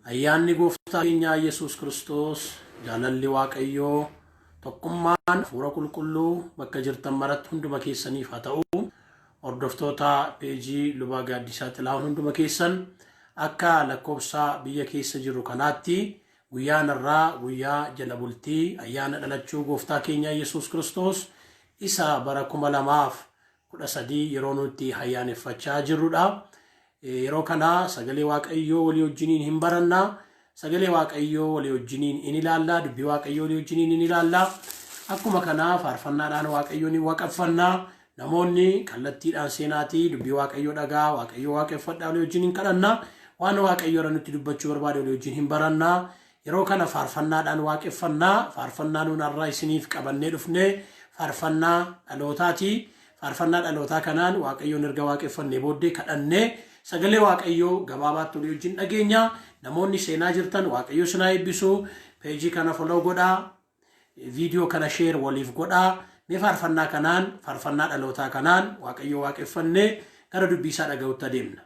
Ayyaanni gooftaa keenya Yesuus Kiristoos jaalalli Waaqayyoo tokkummaan fuula qulqulluu bakka jirtan maratti hunduma keessaniif haa ta'u. Hordoftoota peejii Lubaa Gaaddisaa Xilaahun hunduma keessan akka lakkoofsa biyya keessa jiru kanaatti guyyaan irraa guyyaa jala bultii ayyaana dhalachuu gooftaa keenya Yesuus Kiristoos isa bara 2013 yeroo nuti ayyaaneffachaa jirrudha. Yeroo kana sagalee Waaqayyoo walii wajjiniin hin barannaa, sagalee Waaqayyoo walii wajjiniin in ilaallaa, dubbii Waaqayyoo walii wajjiniin in ilaallaa. Akkuma kana faarfannaadhaan Waaqayyoon waaqeffannaa. Namoonni kallattiidhaan seenaatii dubbii Waaqayyoo dhagaa, Waaqayyoo waaqeffadhaa walii wajjiniin kadhannaa. Waan Waaqayyoo irra nutti dubbachuu barbaade walii wajjin hin barannaa. Yeroo kana faarfannaadhaan waaqeffannaa. Faarfannaa nuun har'aa isiniif qabannee dhufnee faarfannaa dhalootaati. Faarfannaa dhalootaa kanaan Waaqayyoon erga waaqeffannee booddee kadhannee sagalee Waaqayyoo gabaabaatti walii wajjin dhageenya. Namoonni seenaa jirtan Waaqayyoo sinaa eebbisu. Peejii kana follow godhaa. Viidiyoo kana share waliif godhaa. Mee faarfannaa kanaan, faarfannaa dhalootaa kanaan Waaqayyoo waaqeffannee gara dubbii isaa dhaga'utti adeemna.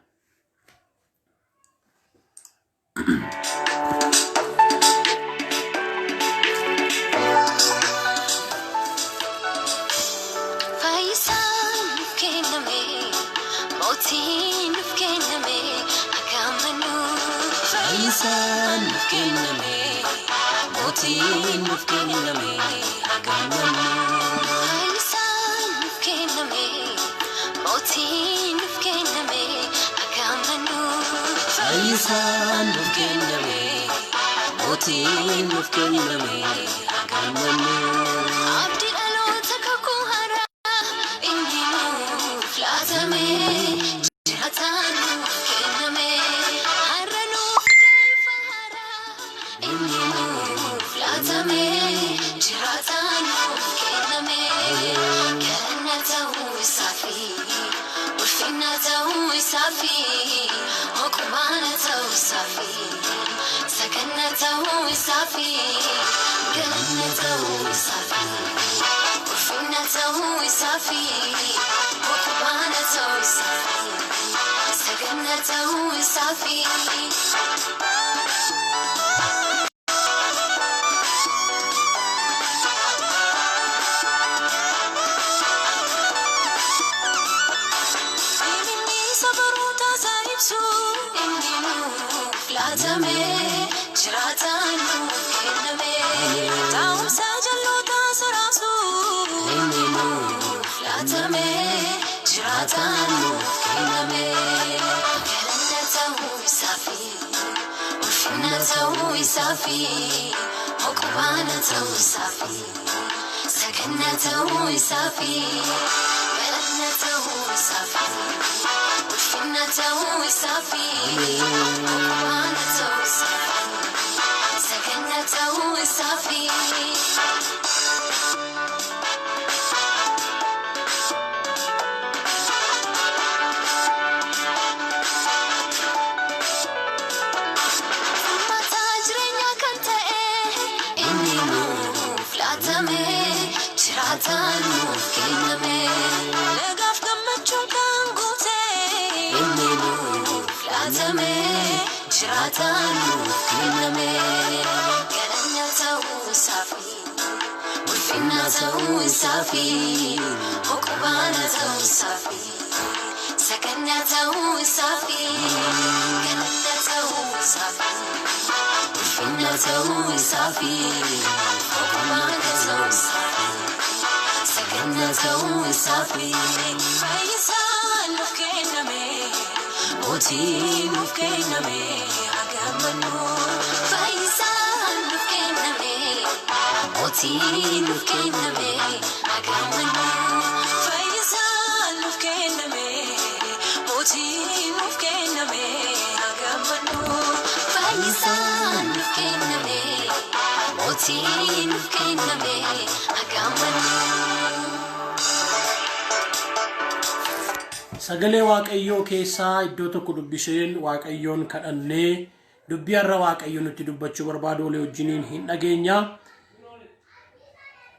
Sagalee Waaqayyoo keessaa iddoo tokko dubbiseen Waaqayyoon kadhannee dubbii har'a Waaqayyo nutti dubbachuu barbaadu walii wajjiniin hin dhageenya.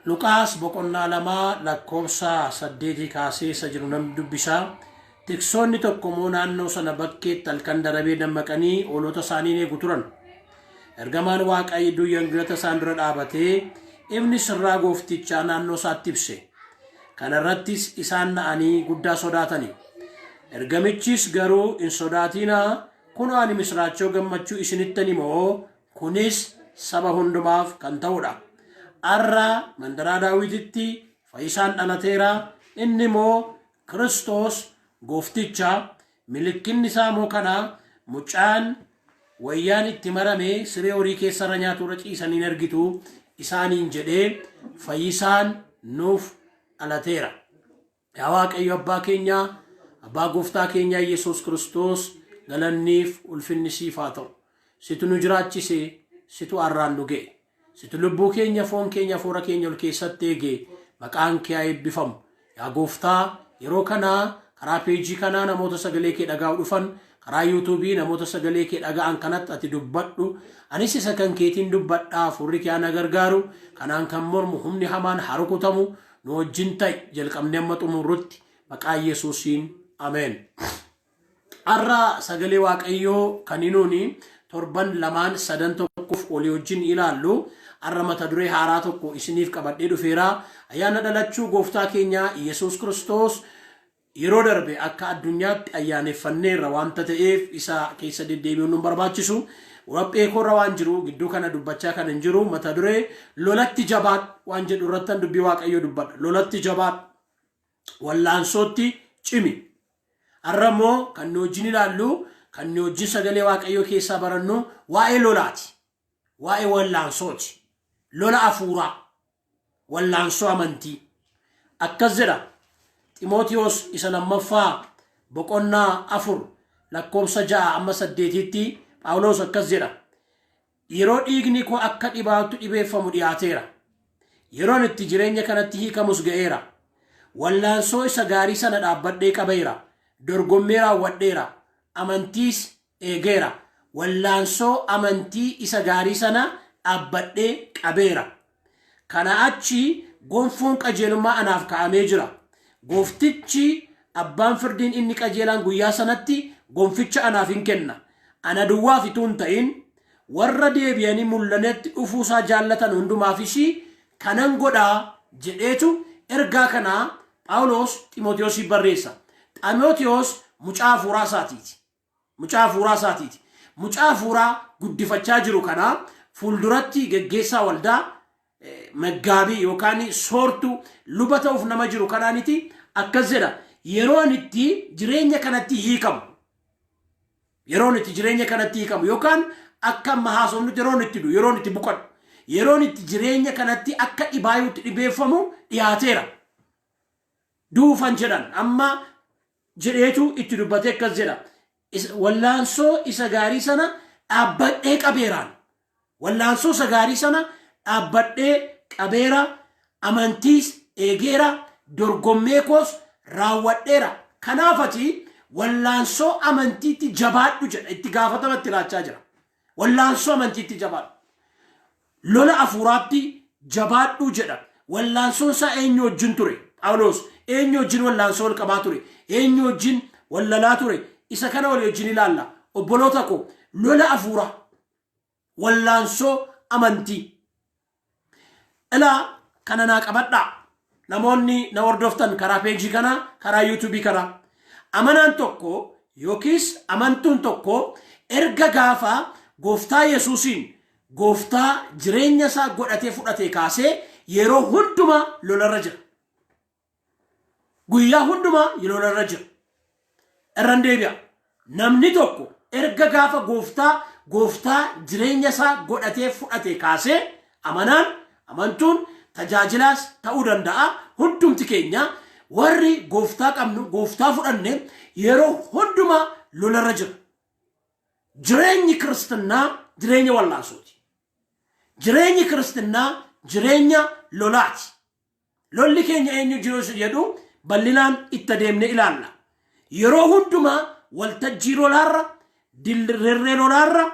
Luqaas boqonnaa 2 lakkoofsa 8 kaasee isa jiru nam dubbisa. Tiksoonni tokko moo naannoo sana bakkeetti halkan darabee dammaqanii hoolota isaanii eegu turan. ergamaan waaqayyo yangilata sandra dhaabatee ibni sirraa gooftichaa naannoo isaatti ibse. Kanarrattis isaan na'anii guddaa sodaatanii. Ergamichis garuu hin sodaatinaa, kun ani misraachoo gammachuu isinittan himoo, kunis saba hundumaaf kan ta'udha. Arra mandaraa Daawititti fayyisaan dhalateera, inni immoo Kiristoos goofticha. Milikkinni isaa immoo kana mucaan wayyaan itti marame siree horii keessarra nyaaturra ciisaniin argitu isaaniin jedhee fayyisaan nuuf dhalateera. Yaa Waaqayyo abbaa keenya, abbaa gooftaa keenya Yesuus Kiristoos, galanniif ulfinni siif haa ta'u. Situ nu jiraachise, situ arraan nu ga'e. Situ lubbuu keenya, foon keenya, hafuura keenya ol keessatti eege. Maqaan kee haa eebbifamu. Yaa gooftaa, yeroo kanaa karaa peejii kanaa namoota sagalee kee dhaga'uu dhufan, karaa yuutuubii namoota sagalee kee dhaga'an kanatti ati dubbadhu. Anis isa kan keetiin dubbadhaa, hafuurri kee na gargaaru. Kanaan kan mormu humni hamaan haa rukutamu. Nu wajjin ta'i jalqabnee amma xumurrutti maqaa Yesuusiin ameen. Arra sagalee Waaqayyoo kan nuuni torban lamaan sadan tokkoof olii wajjin ilaallu. Arra mata duree haaraa tokko isiniif qabadhee dhufeera. Ayyaana dhalachuu gooftaa keenya Yesuus Kiristoos yeroo darbe akka addunyaatti ayyaaneffanneerra waanta ta'eef isa keessa deddeebi'uun nu barbaachisu. Waraphee korra waan jiru gidduu kana dubbachaa kan hin jiru. Mata duree lolatti jabaadhu waan jedhu irratti dubbii Waaqayyoo dubbadha. Lolatti jabaadhu, wallaansootti cimi. Arra immoo kan nu wajjin ilaallu, kan nu wajjin sagalee Waaqayyoo keessaa barannu waa'ee lolaati, waa'ee wallaansooti. Lola hafuuraa, wallaansoo amantii. Akkas jedha Ximootiyoos isa lammaffaa boqonnaa 4 lakkoobsa 6-8tti Phaawulos akkas jedha. Yeroo dhiigni koo akka dhibaattu dhibeeffamu dhiyaateera. Yeroon itti jireenya kanatti hiikamus ga'eera. Wallaansoo isa gaarii sana dhaabbadhee qabeera. Dorgommee raawwadheera. Amantiis eegeera. Wallaansoo amantii isa gaarii sana dhaabbadhee qabeera. Kana achi gonfoon qajeelummaa anaaf kaa'amee jira. Gooftichi abbaan firdiin inni qajeelaan guyyaa sanatti gonficha anaaf hin kenna. Ana duwwaaf utuu hin ta'in warra deebi'anii mul'anetti dhufuusaa jaallatan hundumaafis kanan godhaa jedheetu ergaa kanaa Phaawulos Ximootiyoosiif barreessa. Ximootiyoos mucaa hafuuraa isaatiiti. Mucaa hafuuraa isaatiiti. Mucaa hafuuraa guddifachaa jiru kanaa fuulduratti geggeessaa waldaa Maggaabii yookaan soortuu luba ta'uuf nama jiru kanaaniti akkas jedha. Yeroon itti jireenya kanatti hiikamu. Yeroon itti jireenya kanatti hiikamu yookaan akka mahaasofnutti yeroon itti du, yeroon itti buqadhu. Yeroon itti jireenya kanatti akka dhibaayuutti dhibeeffamu dhiyaateera. Duufan jedhan amma jedheetu itti dubbatee akkas jedha. Wallaansoo isa gaarii sana dhaabbadhee qabeeraan. Wallaansoo isa gaarii sana dhaabbadhee qabeera. Amantiis eegeera. Dorgommee koos raawwadheera. Kanaafati wallaansoo amantiitti jabaadhu jedha. Itti gaafatamatti laachaa jira. Wallaansoo amantiitti jabaadhu. Lola hafuuraatti jabaadhu jedha. Wallaansoon isaa eenyu wajjin ture? Phaawulos eenyu wajjin wallaansoo wal qabaa ture? Eenyu wajjin wallalaa ture? Isa kana wal wajjin ilaalla. Obboloota koo lola hafuuraa, wallaansoo amantii. Ilaa kana naa qabadhaa. Namoonni na hordoftan karaa peejii kana, karaa yuutuubii kana. Amanaan tokko yookiis amantuun tokko erga gaafa gooftaa Yesuusiin gooftaa jireenya isaa godhatee fudhatee kaasee yeroo hundumaa lolarra jira. Guyyaa hundumaa lolarra jira. Irraan deebi'a. Namni tokko erga gaafa gooftaa jireenya isaa godhatee fudhatee kaasee amantuun tajaajilaas ta'uu danda'a. Hundumti keenya warri gooftaa qabnu gooftaa fudhanne yeroo hundumaa lolarra jira. Jireenyi kiristinnaa jireenya wallaansooti. Jireenyi kiristinnaa jireenya lolaati. Lolli keenya eenyu jiru jedhu bal'inaan itti deemne ilaalla. Yeroo hundumaa waltajjii lolaarra, dirree lolaarra,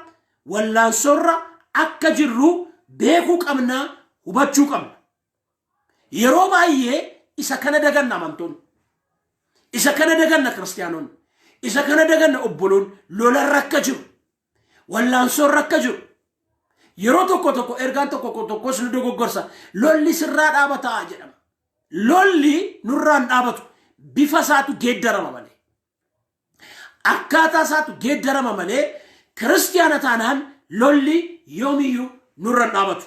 wallaansoorra akka jirru beekuu qabna, hubachuu qabna. Yeroo baay'ee isa kana daganna amantoonni. Isa kana daganna kiristaanonni. Isa kana daganna obboloonni lolarra akka jiru. Wallaansoorra akka jiru. yeroo tokko ergaan tokko sun dogoggorsa lolli sirraa dhaabata jedhama. Lolli nurraan dhaabatu bifa isaatu geeddarama malee. Akkaataa isaatu geeddarama malee kiristiyaana taanaan lolli yoomiyyuu nurraan dhaabatu.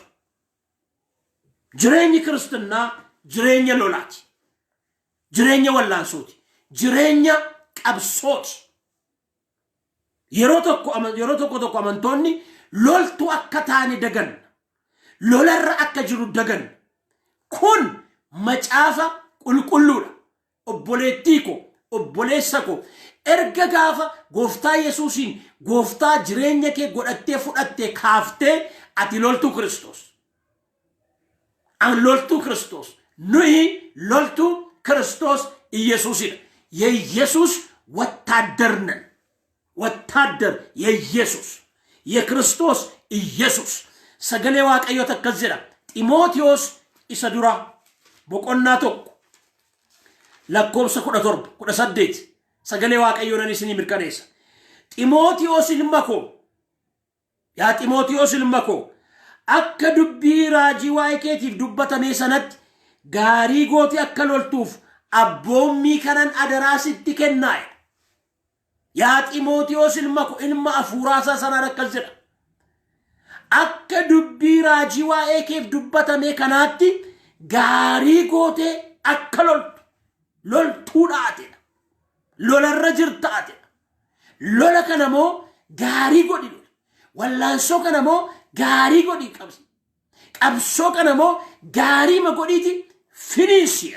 Jireenyi kiristinnaa jireenya lolaati. Jireenya wallaansooti. Jireenya qabsooti. Yeroo tokko amantoonni loltu akka taane dagan. Lolarra akka jiru dagan. Kun macaafa qulqulluudha. Obboleettii ko, obboleessa ko, erga gaafa gooftaa Yesuusiin gooftaa jireenya kee godhattee fudhattee kaaftee ati loltuu Kiristoos. An loltuu Kiristoos. Nuyi loltuu Kiristoos ኢየሱስን የኢየሱስ ወታደር ነን። ወታደር የኢየሱስ የክርስቶስ ኢየሱስ ሰገሌ ዋቀዮ ተከዘራ ጢሞቴዎስ ኢሰዱራ ቦቆና ቶክ ለኮብሰ ኩዳቶርብ ኩዳሰዴት ሰገሌ ዋቀዮ ነን ሲኒ ምርከኔስ ጢሞቴዎስ ልመኮ ያ ጢሞቴዎስ ልመኮ አከ ዱቢ ራጂ ዋይኬቲፍ ዱበተሜ ሰነት ጋሪ ጎቲ አከሎልቱፍ አቦሚ ከነን አደራሲቲ ከናይ ያ ጢሞቴዎስ ልመኮ እንማ አፉራሳ ሰናረከዘራ አከ ዱቢ ራጂ ዋይኬፍ ዱበተሜ ከናቲ ጋሪ ጎቴ አከሎልቱ ሎልቱዳቴ ሎለረ ጅርታቴ ሎለ ከነሞ ጋሪ ጎዲ ወላንሶ ከነሞ ጋሪ ጎዲ ቀብሶ ከነሞ ጋሪ መጎዲቲ ፊኒሽየ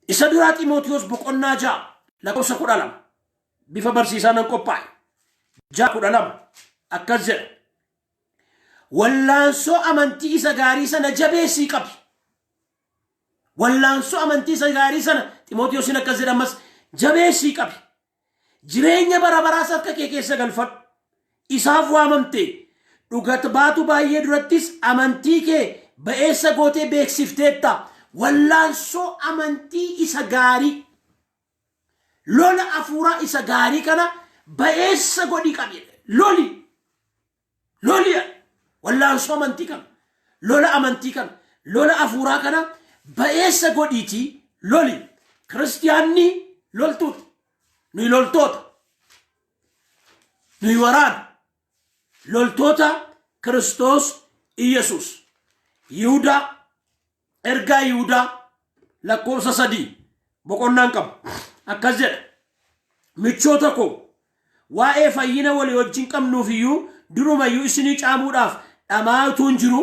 ኢሰዱራ ጢሞቴዎስ በቆናጃ ለቆሰ ኩዳላም ቢፈ በርሲሳነን ቆፓይ ጃ ኩዳላም አከዘ ወላንሶ አመንቲ ኢሰ ጋሪ ሰነ ጀቤሲ ቀብ ወላንሶ አመንቲ ኢሰ ጋሪ ሰነ ጢሞቴዎስን አከዘደመስ ጀቤሲ ቀብ ጅሬኛ በራበራሳ ከኬከሰ ገልፈ ኢሳፍ ዋመምቴ ዱገት ባቱ ባየ ድረቲስ አመንቲ ከ በኤሰ ጎቴ ቤክሲፍቴታ ወላንሶ አመንቲ ኢሰ ጋሪ ሎላ አፉራ ኢሰ ጋሪ ከና በኤሰ ጎዲ ቀብ ሎሊ ሎሊ ወላንሶ አመንቲ ከና ሎላ አመንቲ ከና ሎላ አፉራ ከና በኤሰ ጎዲቲ ሎሊ ክርስቲያኒ ሎልቱት ኑይ ሎልቶታ ኑይ ወራን ሎልቶታ ክርስቶስ ኢየሱስ ይሁዳ ኤርጋ ይሁዳ ለኮብሰ ሰዲ በቆናን ቀብ አከዘ ምቾተኮ ዋኤ ፈይነ ወሊ ወጅን ቀምኑፍዩ ድሩመዩ እስኒ ጫሙዳፍ ዳማቱን ጅሩ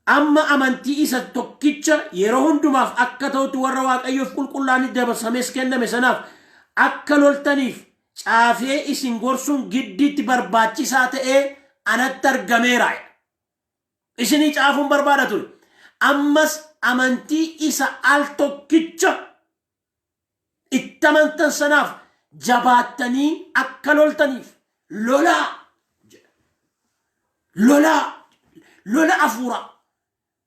አማ አመንቲ ኢሰ ቶኪቸ የሮሁንዱማፍ አከተውት ወረዋ ቀዮፍ ቁልቁላኒ ደበሰሜስ ከነመ ሰናፍ አከሎልተኒፍ ጫፌ ኢሲን ጎርሱን ግዲት በርባቺሳ ተኤ አነተር ገሜራይ ኢስኒ ጫፉን በርባዳቱ አመስ አመንቲ ኢሰ አልቶኪቸ ኢተመንተን ሰናፍ ጀባተኒ አከሎልተኒፍ ሎላ ሎላ ሎላ አፉራ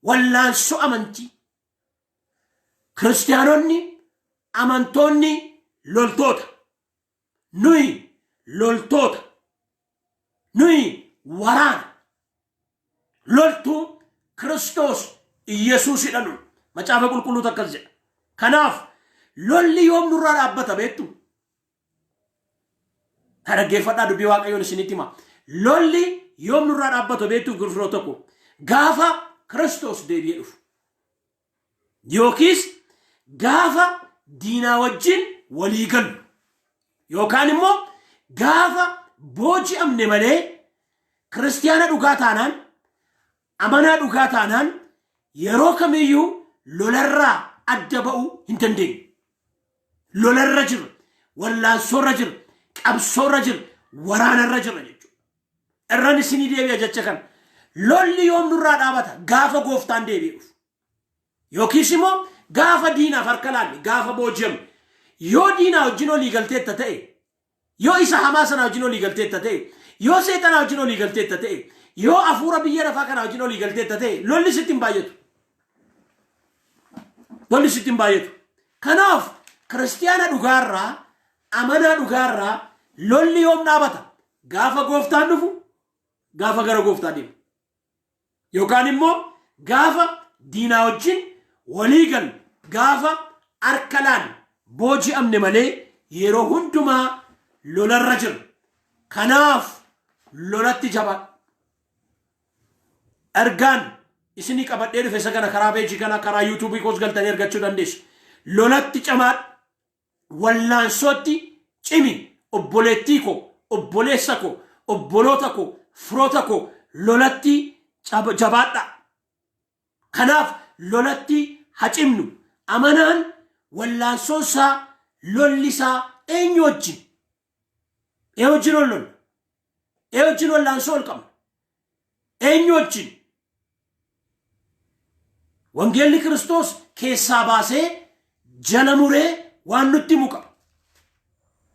ወላንሶ አመንቲ ክርስቲያኖኒ አመንቶኒ ሎልቶታ ኑይ ሎልቶታ ኑይ ወራን ሎልቱ ክርስቶስ ኢየሱስ ይደሉ መጫፈ ቁልቁሉ ተከዘ ከናፍ ሎሊ ዮም ኑራ አበተ ቤቱ ታረገፈዳ ዱቢ ዋቀዮን ሲኒቲማ ሎሊ ዮም ኑራ አበተ ቤቱ ግርፍሮተኮ ጋፋ ክርስቶስ ደቢየዱፍ ዮኪስ ጋፋ ዲና ወጅን ወሊገል ዮካንሞ ጋፋ ቦጂ አምነ መሌ ክርስቲያና ዱጋታናን አማና ዱጋታናን የሮከምዩ ሎለራ አደበው እንተንዴ ሎለራ ጅር ወላንሶ ረጅር ቀብሶ ረጅር ወራነ ረጅር ነጭ እረን ሲኒ ደቢያ ጀቸከን ሎሊ ዮም ኑራ ዳባታ ጋፋ ጎፍታን ደቢዩፍ ዮኪስሞ ጋፋ ዲና ፈርከላል ጋፋ ቦጀም ዮ ዲና ወጅኖ ሊገልቴት ተተይ ዮ ኢሳ ሐማስና ወጅኖ ሊገልቴት ተተይ ዮ ሰይጣን ወጅኖ ሊገልቴት ተተይ ዮ አፉራ በየረፋ ከና ወጅኖ ሊገልቴት ተተይ ሎሊ ሲቲም ባየቱ ከናፍ ክርስቲያና ዱጋራ አመና ዱጋራ ሎሊ ዮም ዳባታ gaafa gooftaan dhufu gaafa gara gooftaa deemu yookaan immoo gaafa diinaa wajjin walii galu gaafa harkalaan booji'amne malee yeroo hundumaa lolarra jiru. Kanaaf lolatti jabaa ergaan isinii qabadhee dhufe isa kana karaa peejii kana karaa yuutuubii koos galtanii argachuu dandeessu. Lolatti camaa wallaansootti cimi obboleettii koo obboleessa koo obboloota koo firoota koo lolatti jabaadha. Kanaaf lolatti hacimnu amanaan wallaansoonsaa lollisaa eenyu wajjin wajjin ol lolla wajjin wallaansoo ol qabna eenyu wajjin wangeelli Kiristoos keessaa baasee jala muree waan nutti himu qaba.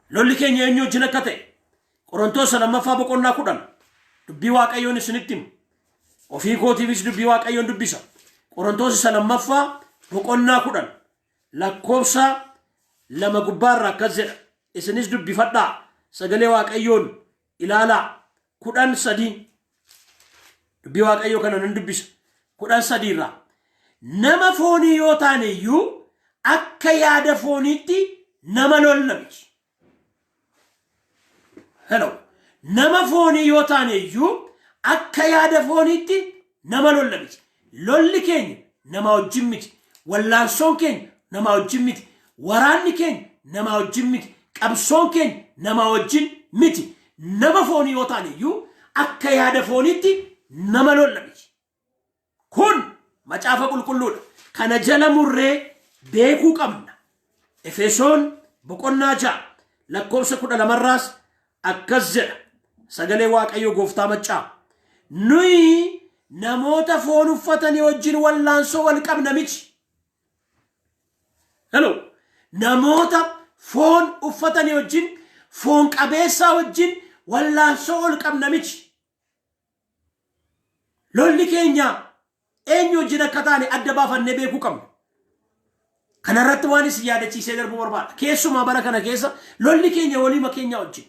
Lolli keenya eenyu wajjin akka ta'e Qorontos lammaffaa boqonnaa 10 dubbii Waaqayyoon isinitti himu. Ofii kootiifis dubbii Waaqayyoon dubbisa. Qorontos lammaffaa boqonnaa 10 lakkoofsa 2 gubbaarraa akkas jedha. Isinis dubbifadhaa sagalee Waaqayyoon ilaalaa 13 dubbii Waaqayyoo kana nan dubbisa 13 irraa. Nama foonii yoo taane iyyuu akka yaada fooniitti nama lolla miti. Hello. Nama foonii yoo taane iyyuu akka yaada fooniitti nama lolla miti. Lolli keenya nama wajjin miti. Wallaansoon keenya nama wajjin miti. Waraanni keenya nama wajjin miti. Qabsoon keenya nama wajjin miti. Nama foonii yoo taane iyyuu akka yaada fooniitti nama lolla miti. Kun macaafa qulqulluudha. Kana jala murree beekuu qabna. Efesoon boqonnaa 6 lakkoofsa 12 irraas akkas jedha. Sagalee Waaqayyoo gooftaa maccaa. Nuyi namoota foon uffatanii wajjin wallaansoo wal qabna miti. Hello. Namoota foon uffatanii wajjin foon qabeessaa wajjin wallaansoo wal qabna miti. Lolli keenya eenyu wajjin akka taane adda baafannee beekuu qabna. Kana irratti waan isin yaadachiisee darbuu barbaada. Keessumaa bara kana keessa lolli keenya waliima keenya wajjin.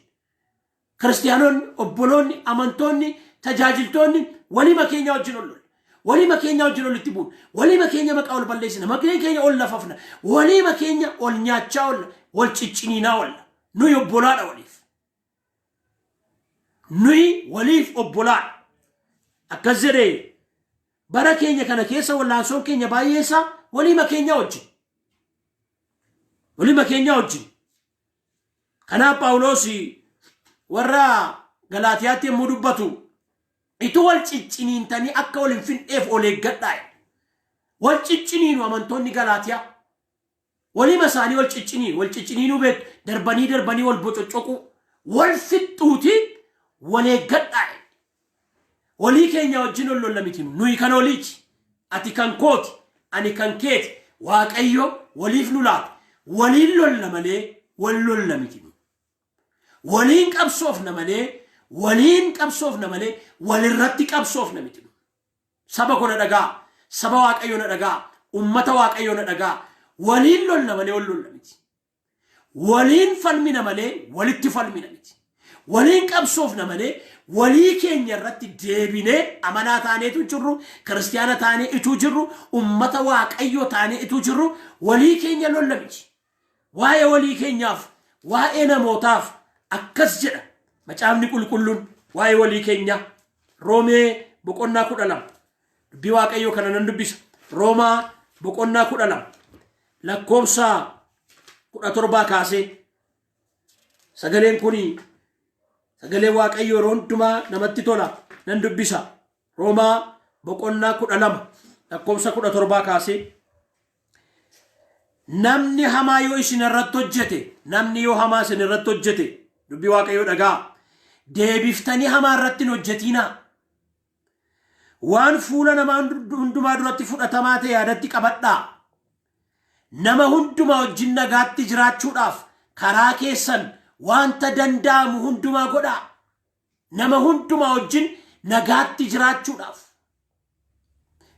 Kiristiyaanonni, obboloonni, amantoonni, tajaajiltoonni waliima keenya wajjin ol lolla. Waliima keenya wajjin olitti buuna. Waliima keenya maqaa ol balleessina. Maqaa keenya ol lafafna. Waliima keenya ol nyaachaa olla. Wal cicciniinaa olla. Nuyi obbolaadha waliif. Nuyi waliif obbolaadha. Akkas jedhee bara keenya kana keessa wallaansoon keenya baay'eesaa waliima keenya wajjin. Waliima keenya wajjin. Kanaaf Phaawulos warra Galaatiyaatti yommuu dubbatu itu wal cicciniintanii akka wal hin finneef ol eeggadhaa. Wal cicciniinu amantoonni Galaatiyaa. Waliima isaanii wal cicciniinuu beektu darbanii wal bococoquu wal fixxuuti wal eeggadhaa. Walii keenya wajjin ol lolla miti. Nuyi kan oliiti. Ati kan kooti. Ani kan keeti. Waaqayyo waliif nu laata. Waliin lolla malee wal lolla miti. Waliin qabsoofna malee walirratti qabsoofna miti. Saba koo na dhagaa. Saba Waaqayyo na dhagaa. Ummata Waaqayyo na dhagaa. Waliin lolla malee wal lolla miti. Waliin falmina malee walitti falmina miti. Waliin qabsoofna malee walii keenya irratti deebinee amanaa taaneetu jirru, kiristiyaana taanee ituu jirru, ummata Waaqayyo taanee ituu jirru walii keenya lolla miti. Waa'ee walii keenyaaf, waa'ee namootaaf akkas jedha macaafni qulqulluun waa'ee walii keenya. Roomee boqonnaa 12 dubbii Waaqayyoo kana nan dubbisa. Roomaa boqonnaa 12 lakkoofsa 17 kaasee sagaleen kuni sagalee Waaqayyoo yeroo hundumaa namatti tola nan dubbisa. Roomaa boqonnaa 12 lakkoofsa 17 kaasee namni hamaa yoo isin irratti hojjete dubbii Waaqayyoo dhagaa. Deebiftanii hamaa irratti hin hojjetinaa. Waan fuula namaa hundumaa duratti fudhatamaa ta'e yaadatti qabadhaa. Nama hundumaa wajjin nagaatti jiraachuudhaaf karaa keessan wanta danda'amu hundumaa godhaa. Nama hundumaa wajjin nagaatti jiraachuudhaaf.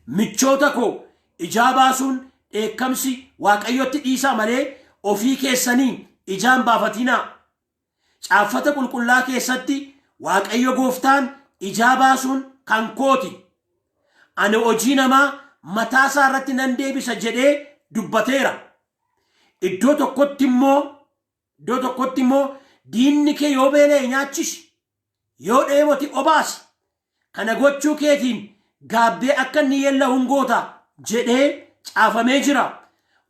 Michoota koo ijaa baasuun dheekkamsi Waaqayyotti dhiisaa malee ofii keessanii ijaan baafatinaa. Caaffata qulqullaa keessatti waaqayyo gooftaan ijaa baasuun kan kooti. Ani hojii namaa mataa isaa irratti nan deebisa jedhee dubbateera. Iddoo tokkotti immoo diinni kee yoo beela'e nyaachisi, yoo dheebote obaasi, kana gochuu keetiin gaabbee akka inni yeella'u goota jedhee caafamee jira.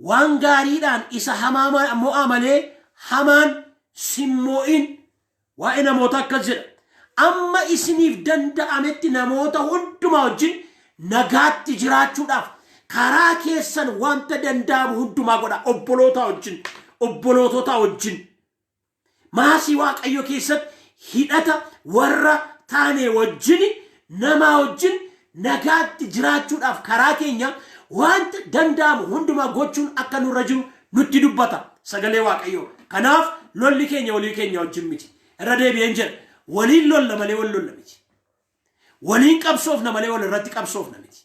Waan gaariidhaan isa hamaa mo'a malee hamaan simmo'in. Waa'ee namoota akkas jedha. Amma isiniif danda'ametti namoota hundumaa wajjin nagaatti jiraachuudhaaf karaa keessan wanta danda'amu hundumaa godha. Obbolootota wajjin maasii waaqayyo keessatti hidhata warra taane wajjin namaa wajjin nagaatti jiraachuudhaaf karaa keenya wanta danda'amu hundumaa gochuun akka nurra jiru nutti dubbata sagalee waaqayyo. Kanaaf lolli keenya walii keenya wajjin miti. Irra deebi'een jedha waliin lolla malee wal lolla miti. Waliin qabsoofna malee wal irratti qabsoofna miti.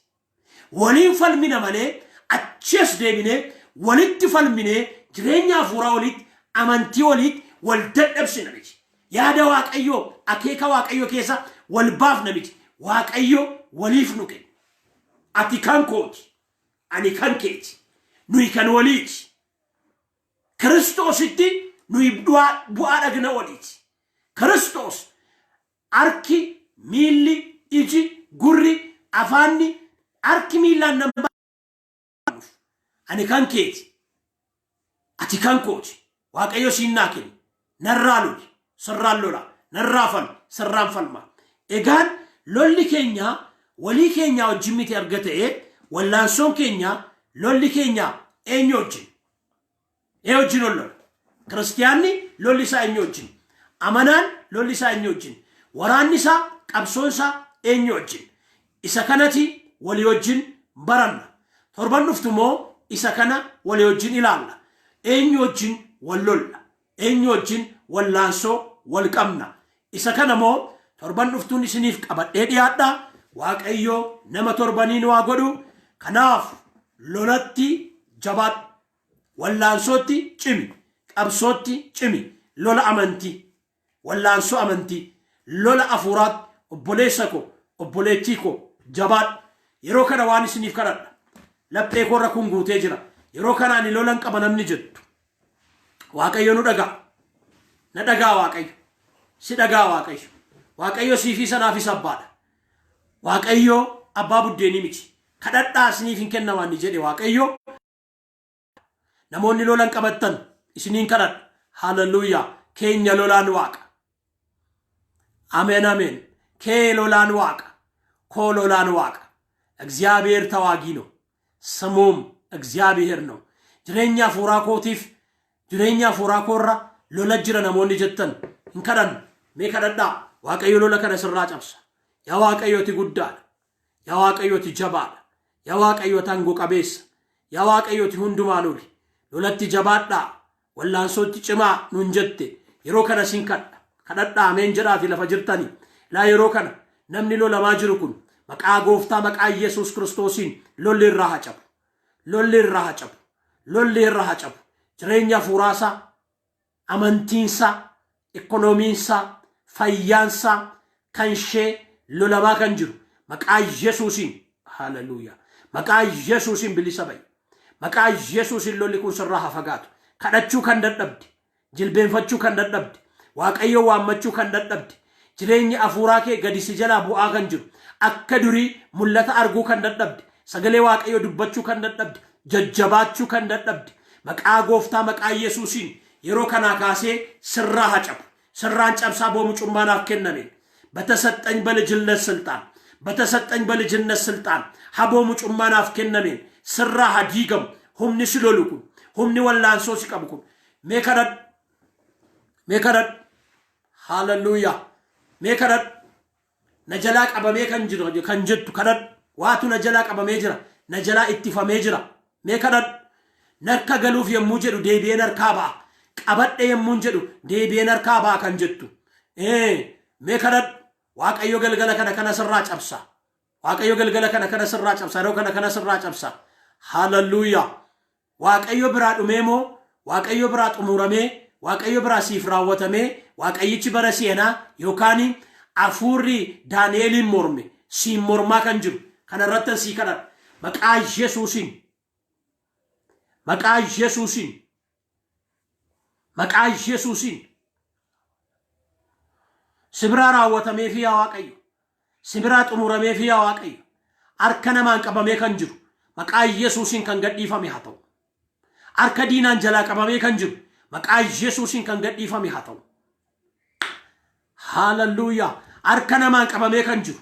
Waliin falmina malee achiis deebinee walitti falminee jireenya hafuuraa walitti amantii walitti wal dadhabsina miti. Yaada waaqayyo akeeka waaqayyo keessa wal baafna miti. Waaqayyo waliif nu kenna. Ati kan kooti, ani kan keeti, nuyi kan waliiti. Kiristoositti nuyi bu'aa dhagna waliiti. Kristos arki miilli iji gurri afaanni arki miilaan nama ani kan keeti, ati kan kooti. Waaqayyo siinaa kenna. Narraa loli, sirraan lola, narraa falma, sirraan falma. Egaan lolli keenya walii keenya wajjin miti erga ta'e wallaansoon keenya lolli keenya eenyu wajjin? Wajjin lola. Kiristiyaanni lolli isaa eenyu wajjin? Amanaan lolli isaa eenyu wajjin? Waraanni isaa qabsoon isaa eenyu wajjin? Isa kanati walii wajjin baranna. Torban dhuftumoo isa kana walii wajjin ilaalla. Eenyu wajjin wal lolla? Eenyu wajjin wallaansoo wal qabna? Isa kana moo torban dhuftuun isiniif qabadhee dhiyaadha. Waaqayyo nama torbaniin waa godhu. Kanaaf lolatti jabaadhu, wallaansootti cimi, qabsootti cimi, lola amantii, wallaansoo amantii, lola afuuraatti obboleessa koo obboleettii koo jabaadhu. Yeroo kana waan isiniif kadhadha. Laphee koorra kun guutee jira. Yeroo kana ani lolan qaba namni jettu waaqayyo nu dhagaa. Na dhagaa waaqayyo. Si dhagaa waaqayyo. Waaqayyo siifi sanaafis abbaadha. Waaqayyo abbaa buddeenii miti. Kadhadhaa isiniif hin kennamaan ni jedhe waaqayyo. Namoonni lolan qabattan isiniin kadhadha. Hallelujah. Keenya lolaan waaqa. Amen amen. Kee lolaan waaqa. Koo lolaan waaqa. እግዚአብሔር ተዋጊ ነው። ስሙም እግዚአብሔር ነው። ጅሬኛ ፉራ ኮቲፍ ጅሬኛ ፉራ ኮራ ሎላ ጅረ ነሞኒ ጀተን እንከዳን ሜከዳዳ ዋቀዮ ሎላ ከነ ስራ ጨብሳ ያ ዋቀዮቲ ጉዳል ያ ዋቀዮቲ ጀባል ያ ዋቀዮቲ አንጎ ቀቤስ ያ ዋቀዮቲ ሁንዱማኑል ሎላቲ ጀባዳ ወላንሶቲ ጭማ ኑንጀቴ የሮ ከነ ሲንከዳ ከዳዳ አሜን ጅራቲ ለፈጅርታኒ ላ የሮ ከነ ነምኒ ሎላ ማጅሩኩን መቃ ጎፍታ መቃ ኢየሱስ ክርስቶስን ሎሊ ራሃጨብ ሎሊ ራሃጨብ ጅሬኛ ፉራሳ አመንቲንሳ ኢኮኖሚንሳ ፈያንሳ ከንሼ ሎለማ ከንጅሩ መቃ ኢየሱስን ሃሌሉያ መቃ ኢየሱስን ብሊሰበይ መቃ ኢየሱስን ሎሊ ኩን ስራ ሀፈጋቱ ከደቹ ከንደደብድ ጅልቤንፈቹ ከንደደብድ ዋቀዮ ዋመቹ ከንደደብድ ጅሬኛ አፉራኬ ገዲስ ጀላ ቡአ ከንጅሩ akka durii mul'ata arguu kan dadhabde sagalee waaqayyo dubbachuu kan dadhabde jajjabaachuu kan dadhabde maqaa gooftaa maqaa Yesuusiin yeroo kana kaasee sirraa hacabu sirraan cabsaa boomu cummaanaaf kenname በተሰጠኝ በልጅነት ስልጣን ሀቦሙ ጩማናፍ ከነሜ ስራ ሀዲገም ሁምኒ ሲሎሉኩ ሁምኒ ወላንሶ ሲቀብኩ ሜከረድ ሃሌሉያ ሜከረድ ነጀላ ቀበሜ ከንጅቱ ከረድ ዋቱ ነጀላ ቀበሜ ጅራ ነጀላ ኢትፈሜ ጅራ ሜከረድ ነርካ ገሉፍ የሙጀዱ ዴቢዬ ነርካባ ቀበደ የሙንጀዱ ዴቢዬ ነርካባ ከንጅቱ ሜከረድ ዋቀዮ ገልገለ ከነ ስራ ጨብሳ ዋቀዮ ገልገለ ከነ ስራ ጨብሳ ነው ከነ ስራ ጨብሳ ሃሌሉያ ዋቀዮ ብራ ዱሜሞ ዋቀዮ ብራ ጡሙረሜ ዋቀዮ ብራ ሲፍራወተሜ ዋቀይቺ በረሲና ዮካኒ afurri Danielin morme si morma kan jiru kana irratti si kana maqaa Yesuusin maqaa Yesuusin maqaa Yesuusin sibira raawwatamee fi yaa Waaqayyo sibira xumuramee fi yaa Waaqayyo harka namaan qabamee kan jiru maqaa Yesuusin kan gadhiifame haa ta'u harka diinaan jalaa qabamee kan jiru maqaa Yesuusin kan gadhiifame haa ta'u hallelujah harka namaan qabamee kan jiru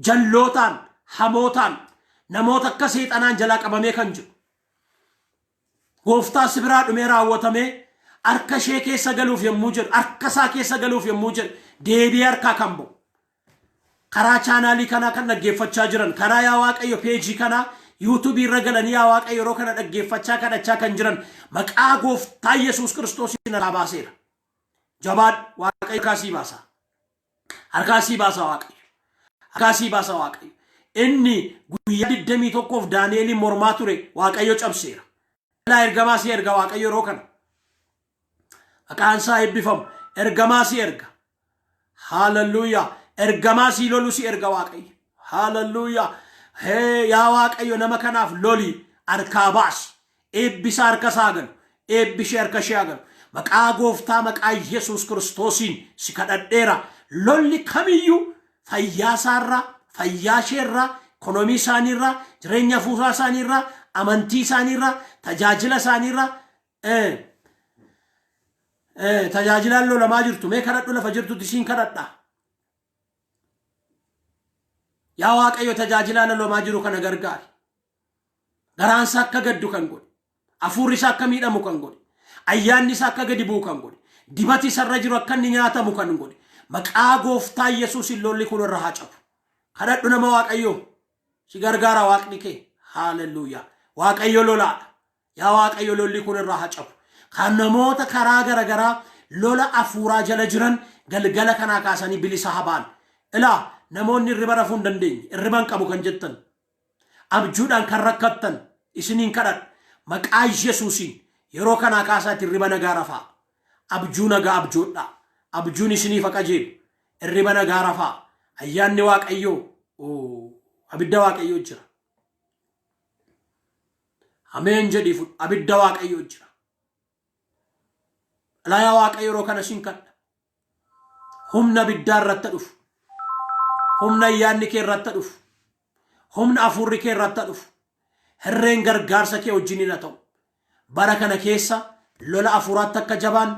jallootaan hamootaan namoota akka seexanaan jalaa qabamee kan jiru gooftaa sibiraa dhumee raawwatamee harka ishee keessa galuuf yommuu jedhu harka isaa keessa galuuf yommuu jedhu deebii harkaa kan ba'u karaa chaanaalii kanaa kan dhaggeeffachaa jiran karaa yaa Waaqayyo peejii kanaa YouTube irra galanii yaa Waaqayyo yeroo kana dhaggeeffachaa kadhachaa kan jiran maqaa gooftaa Yesuus Kiristoosiin irraa baaseera jabaad Waaqayyo kaasii baasa harkaasii baasa Waaqayyo harkaasii baasa Waaqayyo inni guyyaa 21 Daani'eel mormaa ture Waaqayyo cabseera la ergamaa si erga Waaqayyo yeroo kana maqaan isaa eebbifamu ergamaa si erga hallelujah ergamaa si lolu si erga Waaqayyo hallelujah yaa Waaqayyo nama kanaaf loli harkaa baasi eebbisa harka saagan eebbishee harka shaagan maqaa gooftaa maqaa Yesuus Kiristoosiin si kadhadheera lolli kamiyyuu fayyaa isaarraa fayyaa isheerraa ekonomii isaaniirraa jireenya fuusaa isaaniirraa amantii isaaniirraa tajaajila isaaniirraa tajaajilaan lolamaa jirtu mee kadhadhu lafa jirtutti isiin kadhadhaa yaa Waaqayyo tajaajilaan lolamaa jiru kana gargaari garaan isaa akka gaddu kan godhe hafuurri isaa akka miidhamu kan godhe ayyaanni isaa akka gadi bu'u kan godhe dibati isarra jiru akka inni nyaatamu kan godhe maqaa gooftaa Yesuusin lolli kun irra haa cabu kadhadhu nama Waaqayyo si gargaara Waaqni kee hallelujah Waaqayyo lolaadha yaa Waaqayyo lolli kun irra haa cabu kan namoota karaa garagaraa lola afuuraa jala jiran galgala kanaa kaasanii bilisa habaan ilaa namoonni irriba rafuu hin dandeenye irriban qabu kan jettan abjuudhaan kan rakkattan isiniin kadhadha maqaa Yesuusiin yeroo kanaa kaasaatti irriba nagaa rafaa abjuu nagaa abjoodhaa abjuun isiniif qajeelu irriba nagaa rafaa ayyaanni Waaqayyoo abidda Waaqayyoo jira ameen jedhii fudhu abidda Waaqayyoo jira alaa yaa Waaqayyo yeroo kana sin kadha humna abiddaa irratti dhufu humna ayyaanni kee irratti dhufu humna afuurri kee irratti dhufu herreen gargaarsa kee wajjiniin haa ta'u bara kana keessa lola afuuraatti akka jabaan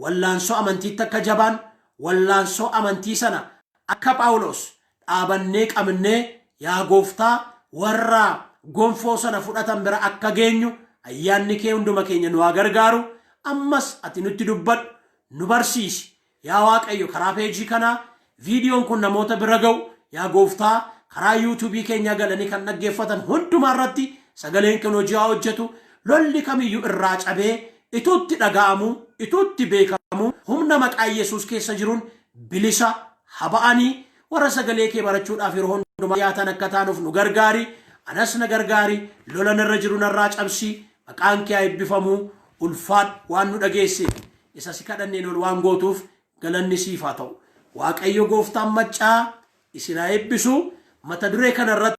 wallaansoo amantiitti akka jabaan wallaansoo amantii sana akka Phaawulos dhaabannee qabnee yaa gooftaa warra gonfoo sana fudhatan bira akka geenyu ayyaanni kee hunduma keenya nu haa gargaaru ammas ati nutti dubbadhu nu barsiisi yaa Waaqayyo karaa peejii kanaa viidiyoon kun namoota bira ga'u yaa gooftaa karaa YouTube keenya galanii kan dhaggeeffatan hundumaa irratti sagaleen kan hojii haa hojjetu lolli kamiyyuu irraa cabee ituutti dhaga'amu ituutti beekamu humna maqaa Yesuus keessa jiruun bilisa haba'anii warra sagalee kee barachuudhaaf yeroo hundumaa yaatan akka taanuuf nu gargaari anas na gargaari lola narra jiru narraa cabsi maqaan kee haa eebbifamu ulfaadhu waan nu dhageesse isa si kadhanneen ol waan gootuuf galanni siif haa ta'u Waaqayyo gooftaan maccaa isin haa eebbisu mata duree kana irratti